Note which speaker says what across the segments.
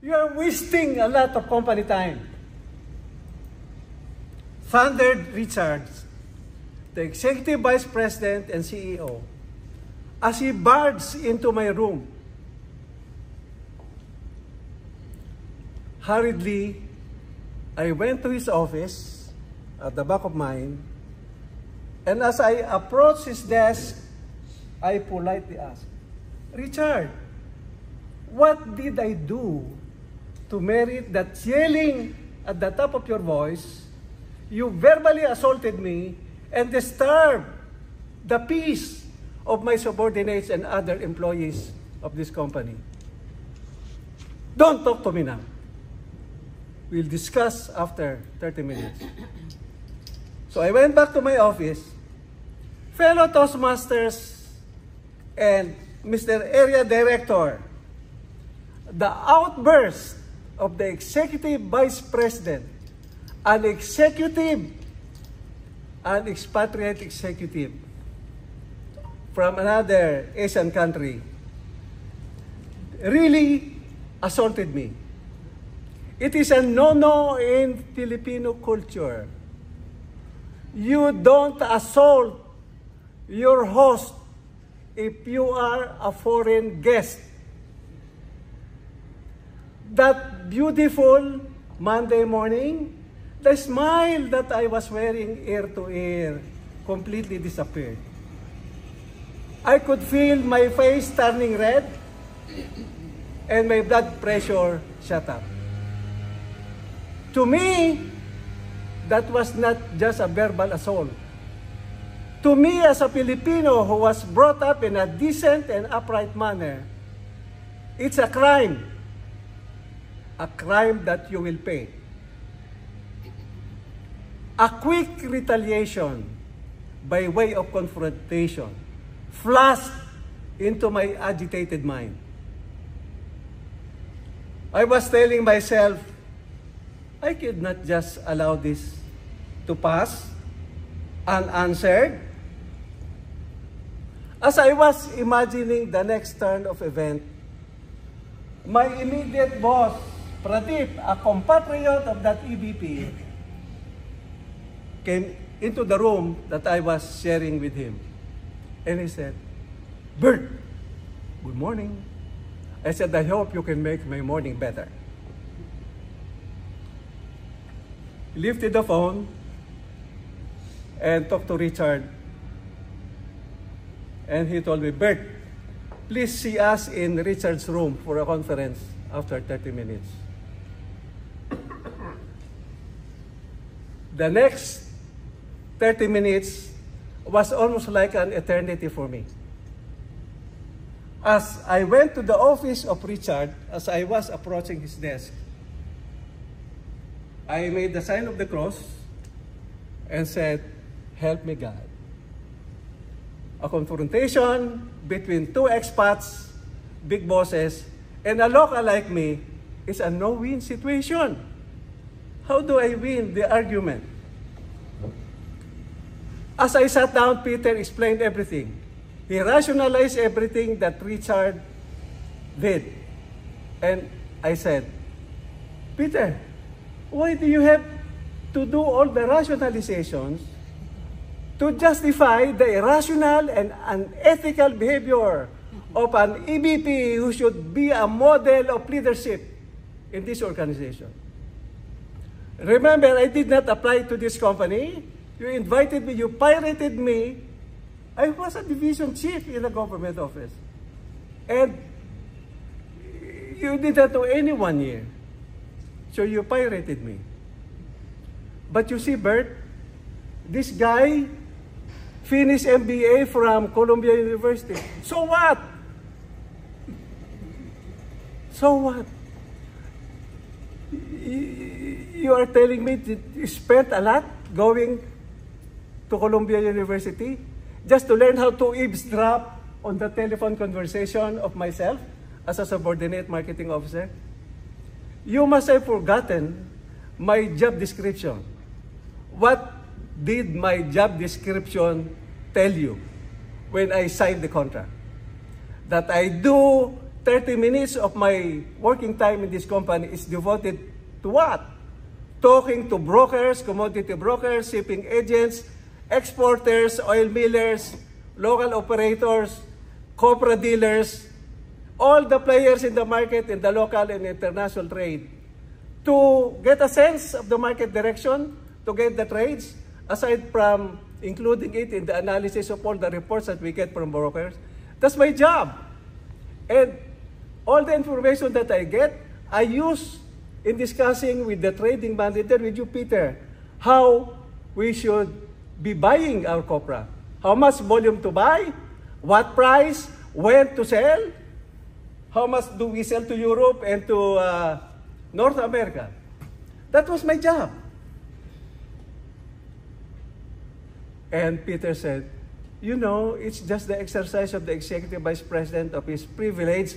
Speaker 1: You are wasting a lot of company time. Thundered Richards, the Executive Vice President and CEO, as he barged into my room. Hurriedly, I went to his office at the back of mine, and as I approached his desk, I politely asked, "Richard, what did I do to merit that yelling at the top of your voice? You verbally assaulted me and disturbed the peace of my subordinates and other employees of this company. Don't talk to me now. We'll discuss after 30 minutes. So I went back to my office. Fellow Toastmasters and Mr. Area Director, the outburst of the Executive Vice President, an expatriate executive from another Asian country, really assaulted me. It is a no-no in Filipino culture. You don't assault your host if you are a foreign guest. That beautiful Monday morning, the smile that I was wearing ear to ear completely disappeared. I could feel my face turning red and my blood pressure shot up. To me, that was not just a verbal assault. To me, as a Filipino who was brought up in a decent and upright manner, it's a crime. A crime that you will pay. A quick retaliation by way of confrontation flashed into my agitated mind. I was telling myself, I could not just allow this to pass unanswered. As I was imagining the next turn of event, my immediate boss, Pradeep, a compatriot of that EVP, came into the room that I was sharing with him. And he said, "Bert, good morning." I said, "I hope you can make my morning better." He lifted the phone and talked to Richard. And he told me, "Bert, please see us in Richard's room for a conference after 30 minutes. The next 30 minutes was almost like an eternity for me. As I went to the office of Richard, as I was approaching his desk, I made the sign of the cross and said, "Help me God." A confrontation between two expats, big bosses, and a local like me is a no-win situation. How do I win the argument? As I sat down, Peter explained everything. He rationalized everything that Richard did. And I said, "Peter, why do you have to do all the rationalizations to justify the irrational and unethical behavior of an EVP who should be a model of leadership in this organization? Remember, I did not apply to this company. You invited me, you pirated me. I was a division chief in a government office. And you did that to any 1 year. So you pirated me. But you see, Bert, this guy finished MBA from Columbia University. So what? So what? You are telling me that you spent a lot going to Columbia University just to learn how to eavesdrop on the telephone conversation of myself as a subordinate marketing officer? You must have forgotten my job description. What did my job description tell you when I signed the contract? That I do 30 minutes of my working time in this company is devoted to what? Talking to brokers, commodity brokers, shipping agents, exporters, oil millers, local operators, copra dealers, all the players in the market, in the local and international trade, to get a sense of the market direction, to get the trades, aside from including it in the analysis of all the reports that we get from brokers. That's my job. And all the information that I get, I use in discussing with the trading manager, with you, Peter, how we should be buying our copra. How much volume to buy, what price, when to sell, how much do we sell to Europe and to North America. That was my job. And Peter said, you know, it's just the exercise of the executive vice president of his privilege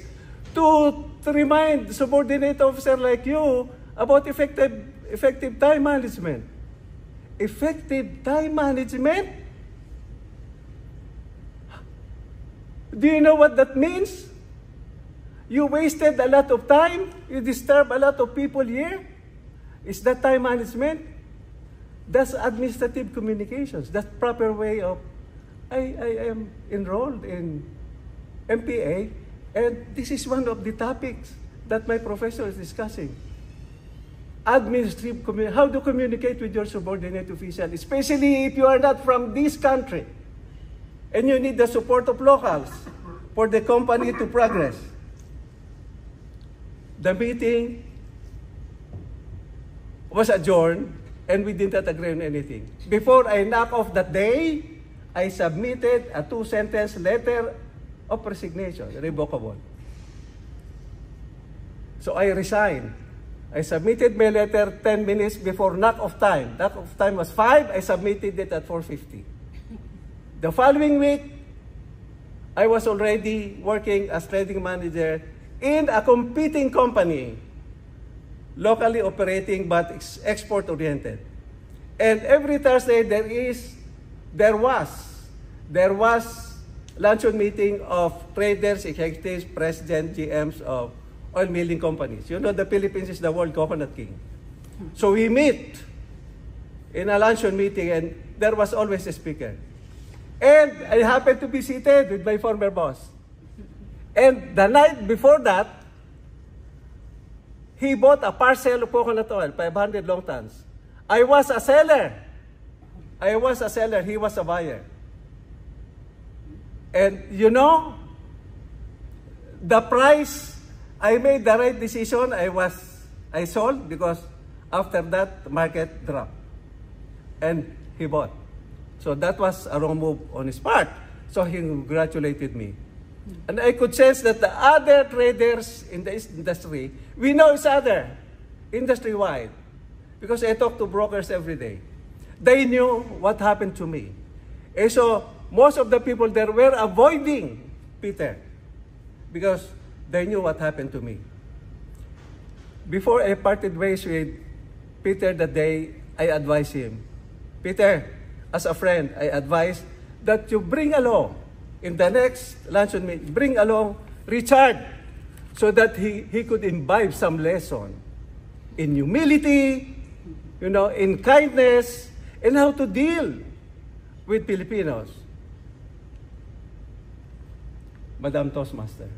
Speaker 1: to remind the subordinate officer like you about effective time management. Effective time management? Do you know what that means? You wasted a lot of time. You disturbed a lot of people here. Is that time management? That's administrative communications. That's proper way of, I am enrolled in MPA, and this is one of the topics that my professor is discussing. Administrative communication, how to communicate with your subordinate official, especially if you are not from this country, and you need the support of locals for the company to progress. The meeting was adjourned, and we did not agree on anything. Before I knock off that day, I submitted a 2-sentence letter of resignation, revocable. So I resigned. I submitted my letter 10 minutes before knock-off time. Knock-off time was 5. I submitted it at 4:50. The following week, I was already working as trading manager in a competing company, locally operating but export-oriented. And every Thursday there was luncheon meeting of traders, executives, president, GMs of oil milling companies. You know, the Philippines is the world coconut king. So we meet in a luncheon meeting, and there was always a speaker. And I happened to be seated with my former boss. And the night before that, he bought a parcel of coconut oil, 500 long tons. I was a seller. He was a buyer. And you know, the price, I made the right decision. I sold because after that, the market dropped. And he bought. So that was a wrong move on his part. So he congratulated me. And I could sense that the other traders in the industry, we know each other, industry-wide, because I talk to brokers every day. They knew what happened to me. And so most of the people there were avoiding Peter because they knew what happened to me. Before I parted ways with Peter that day, I advised him, Peter, as a friend, I advise that you bring along, in the next luncheon meeting, bring along Richard so that he could imbibe some lesson in humility, you know, in kindness, and how to deal with Filipinos. Madam Toastmaster.